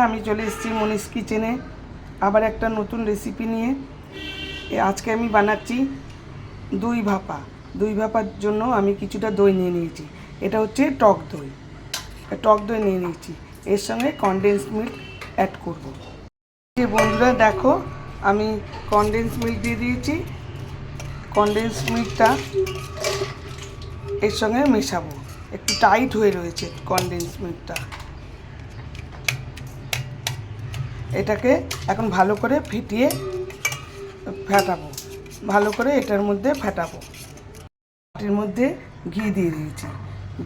আমি চলে এসেছি মনীষ কিচেনে আবার একটা নতুন রেসিপি নিয়ে। আজকে আমি বানাচ্ছি দই ভাপা। দই ভাপার জন্য আমি কিছুটা দই নিয়ে নিয়েছি। এটা হচ্ছে টক দই। টক দই নিয়ে নিয়েছি, এর সঙ্গে কনডেন্স মিল্ক অ্যাড করব। যে বন্ধুরা দেখো, আমি কনডেন্স মিল্ক দিয়ে দিয়েছি। কনডেন্স মিল্কটা এর সঙ্গে মেশাবো। একটু টাইট হয়ে রয়েছে কনডেন্স মিল্কটা। এটাকে এখন ভালো করে ফেটিয়ে ফেটাবো, ভালো করে এটার মধ্যে ফেটাবো। বাটির মধ্যে ঘি দিয়ে দিয়েছি।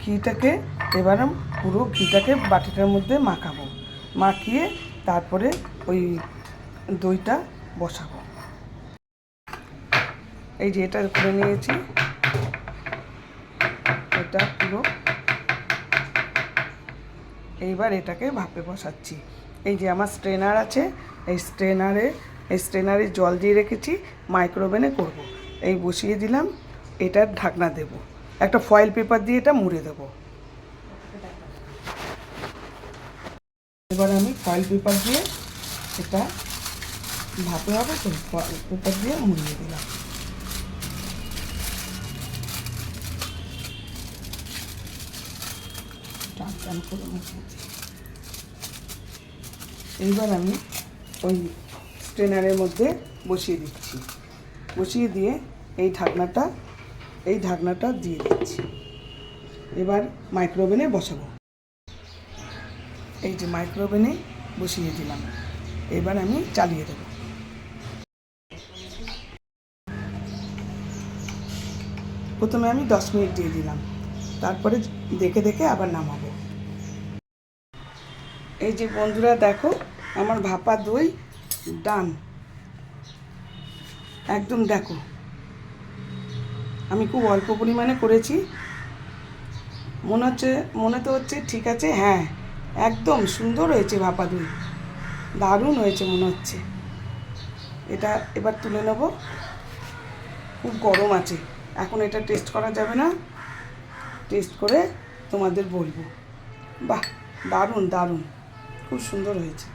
ঘিটাকে এবার পুরো ঘিটাকে বাটিটার মধ্যে মাখাবো। মাখিয়ে তারপরে ওই দইটা বসাবো। এই যে এটা করে নিয়েছি, এটা পুরো এইবার এটাকে ভাপে বসাচ্ছি। এই যে আমার স্ট্রেনার আছে, এই স্ট্রেনারে জল দিয়ে রেখেছি, মাইক্রোওভেনে করব। এই বসিয়ে দিলাম, এটার ঢাকনা দেব, একটা ফয়েল পেপার দিয়ে এটা মুড়ে দেব। এবার আমি ফয়েল পেপার দিয়ে এটা ভাপে হবে, তো ফয়েল পেপার দিয়ে মুড়িয়ে দিলাম। টান করে মুড়িয়ে দিই। এইবার আমি ওই স্ট্রেনারের মধ্যে বসিয়ে দিচ্ছি। বসিয়ে দিয়ে এই ঢাকনাটা দিয়ে দিচ্ছি। এবার মাইক্রোওভেনে বসাবো। এই যে মাইক্রোওভেনে বসিয়ে দিলাম, এবার আমি চালিয়ে দেব। প্রথমে আমি 10 মিনিট দিয়ে দিলাম, তারপরে দেখে দেখে আবার নামাবো। এই যে বন্ধুরা দেখো, আমার ভাপা দই ডান একদম। দেখো, আমি খুব অল্প পরিমাণে করেছি। মনে তো হচ্ছে ঠিক আছে, হ্যাঁ একদম সুন্দর হয়েছে ভাপা দই, দারুণ হয়েছে মনে হচ্ছে। এটা এবার তুলে নেব। খুব গরম আছে, এখন এটা টেস্ট করা যাবে না, টেস্ট করে তোমাদের বলবো। বাহ, দারুণ দারুণ, খুব সুন্দর হয়েছে।